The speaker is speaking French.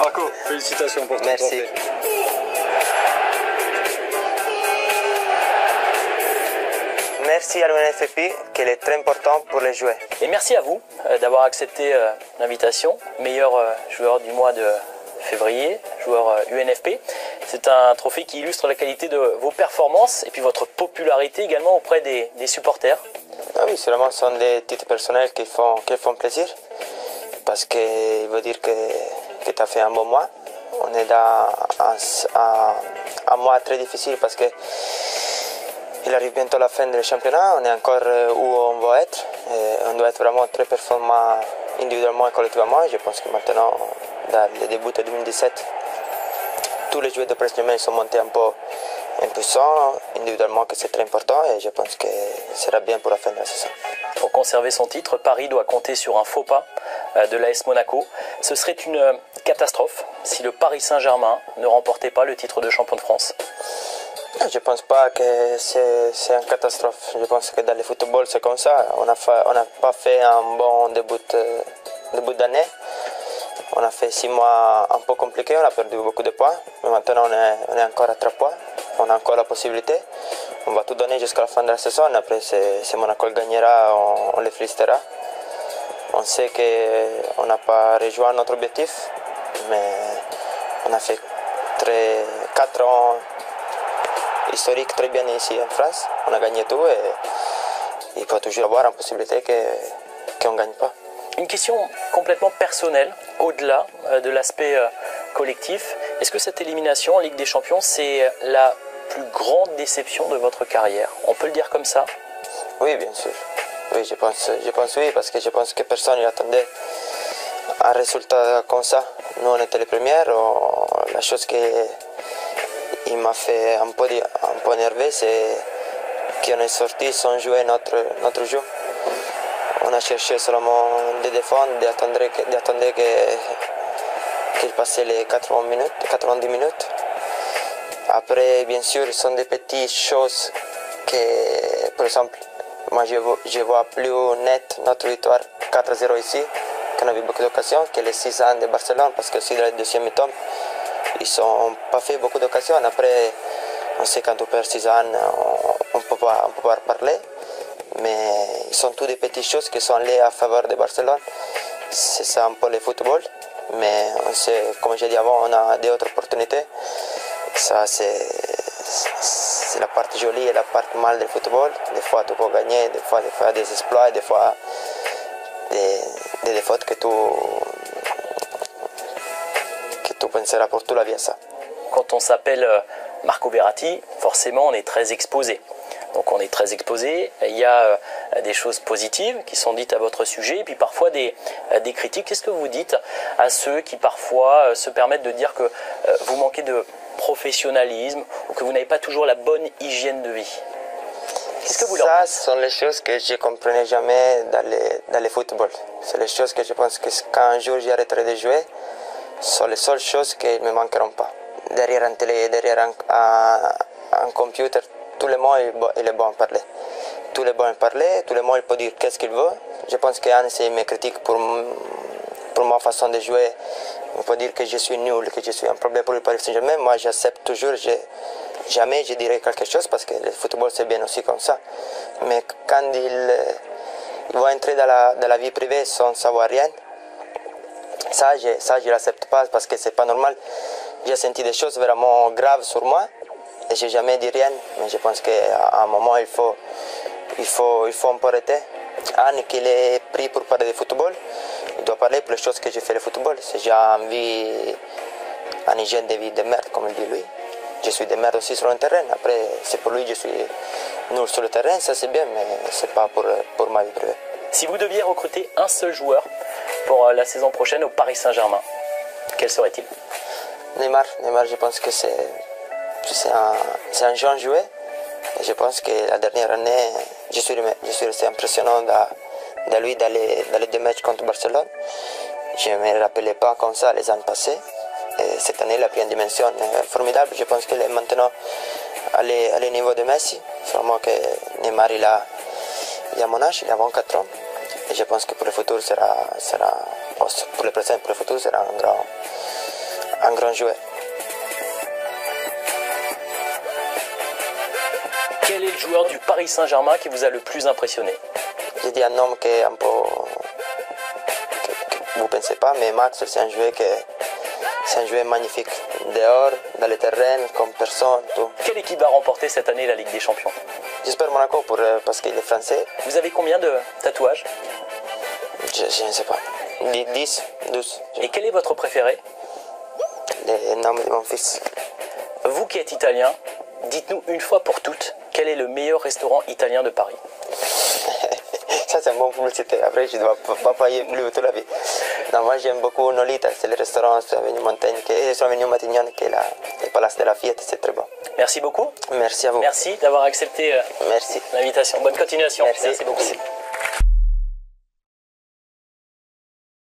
Marco, félicitations pour ton Merci. trophée. Merci à l'UNFP, qui est très important pour les joueurs. Et merci à vous d'avoir accepté l'invitation. Meilleur joueur du mois de février, joueur UNFP. C'est un trophée qui illustre la qualité de vos performances et puis votre popularité également auprès des supporters. Ah oui, sûrement, ce sont des titres personnels qui font plaisir. Parce qu'il veut dire que tu as fait un bon mois. On est dans un mois très difficile parce que il arrive bientôt la fin du championnat. On est encore où on va être. Et on doit être vraiment très performant individuellement et collectivement. Je pense que maintenant, dans le début de 2017, tous les joueurs de Paris sont montés un peu impuissants individuellement, que c'est très important. Et je pense que ce sera bien pour la fin de la saison. Pour conserver son titre, Paris doit compter sur un faux pas de l'AS Monaco. Ce serait une catastrophe si le Paris Saint-Germain ne remportait pas le titre de champion de France. Je ne pense pas que c'est une catastrophe. Je pense que dans le football, c'est comme ça. On n'a pas fait un bon début d'année. On a fait 6 mois un peu compliqués, on a perdu beaucoup de points. Mais maintenant, on est encore à 3 points. On a encore la possibilité. On va tout donner jusqu'à la fin de la saison. Après, si Monaco gagnera, on les félicitera. On sait qu'on n'a pas rejoint notre objectif, mais on a fait 4 ans historiques très bien ici en France. On a gagné tout et il peut toujours avoir une possibilité qu'on ne gagne pas. Une question complètement personnelle, au-delà de l'aspect collectif. Est-ce que cette élimination en Ligue des Champions, c'est la plus grande déception de votre carrière? On peut le dire comme ça? Oui, bien sûr. Oui, je pense oui, parce que je pense que personne n'attendait un résultat comme ça. Nous, on était les premiers. La chose qui m'a fait un peu énervé, c'est qu'on est sorti sans jouer notre jeu. On a cherché seulement de défendre, d'attendre qu'il passe les 90 minutes. Après, bien sûr, ce sont des petites choses que, par exemple, moi je vois plus net notre victoire 4-0 ici, qu'on a eu beaucoup d'occasions, que les 6 ans de Barcelone, parce que aussi dans le deuxième mi-temps, ils n'ont pas fait beaucoup d'occasions. Après, on sait quand on perd 6 ans, on ne peut pas parler. Mais ce sont toutes des petites choses qui sont liées à faveur de Barcelone. C'est ça un peu le football. Mais on sait, comme j'ai dit avant, on a d'autres opportunités. Ça, c'est la partie jolie et la partie mal du football. Des fois, tu peux gagner, des fois des exploits, des fois des défaites que tu penseras pour toute la vie à ça. Quand on s'appelle Marco Verratti, forcément, on est très exposé. Donc on est très exposé, il y a des choses positives qui sont dites à votre sujet et puis parfois des critiques. Qu'est-ce que vous dites à ceux qui parfois se permettent de dire que vous manquez de professionnalisme ou que vous n'avez pas toujours la bonne hygiène de vie? Qu'est-ce que vous leur dites? Ça, ce sont les choses que je ne comprenais jamais dans le football. C'est les choses que je pense que quand un jour j'arrêterai de jouer, ce sont les seules choses qui ne me manqueront pas. Derrière un télé, derrière un computer, tout le monde il est bon à parler. Tout le monde à parler, tout le monde il peut dire qu'est-ce qu'il veut. Je pense qu'Anne, s'il me critique pour ma façon de jouer, il peut dire que je suis nul, que je suis un problème pour le Paris Saint-Germain. Moi, j'accepte toujours, jamais je dirai quelque chose parce que le football c'est bien aussi comme ça. Mais quand il va entrer dans la vie privée sans savoir rien, ça je l'accepte pas parce que c'est pas normal. J'ai senti des choses vraiment graves sur moi. Et je n'ai jamais dit rien, mais je pense qu'à un moment, il faut un peu arrêter. Anne, qui est pris pour parler de football, il doit parler pour les choses que j'ai fait le football. Si j'ai envie, une hygiène de vie de merde, comme il dit lui, je suis de merde aussi sur le terrain. Après, c'est pour lui, je suis nul sur le terrain, ça c'est bien, mais ce n'est pas pour ma vie privée. Si vous deviez recruter un seul joueur pour la saison prochaine au Paris Saint-Germain, quel serait-il? Neymar, je pense que c'est un jeune joueur. Et je pense que la dernière année, je suis resté impressionnant de lui dans les 2 matchs contre Barcelone. Je ne me rappelais pas comme ça les années passées. Et cette année, il a pris une dimension formidable. Je pense qu'il est maintenant à le niveau de Messi. Vraiment que Neymar, il a mon âge, il a 24 ans. Et je pense que pour le futur, pour le présent, pour le futur, sera un grand joueur. Quel est le joueur du Paris Saint-Germain qui vous a le plus impressionné? Je dis un nom qui est un peu... que vous ne pensez pas, mais Max, c'est un joueur magnifique. Dehors, dans le terrain, comme personne, tout. Quelle équipe va remporter cette année la Ligue des Champions? J'espère Monaco parce qu'il est français. Vous avez combien de tatouages? Je ne sais pas. 10, 12. Et quel est votre préféré? Le nom de mon fils. Vous qui êtes italien, dites-nous une fois pour toutes, quel est le meilleur restaurant italien de Paris? Ça, c'est une bonne publicité. Après, je ne dois pas payer plus toute la vie. Non, moi, j'aime beaucoup Nolita. C'est le restaurant sur l'avenue Montaigne, sur l'avenue Matignon, qui est le Palace de la Fiette. C'est très bon. Merci beaucoup. Merci à vous. Merci d'avoir accepté Merci. l'invitation. Bonne continuation. Merci. Merci beaucoup. Merci.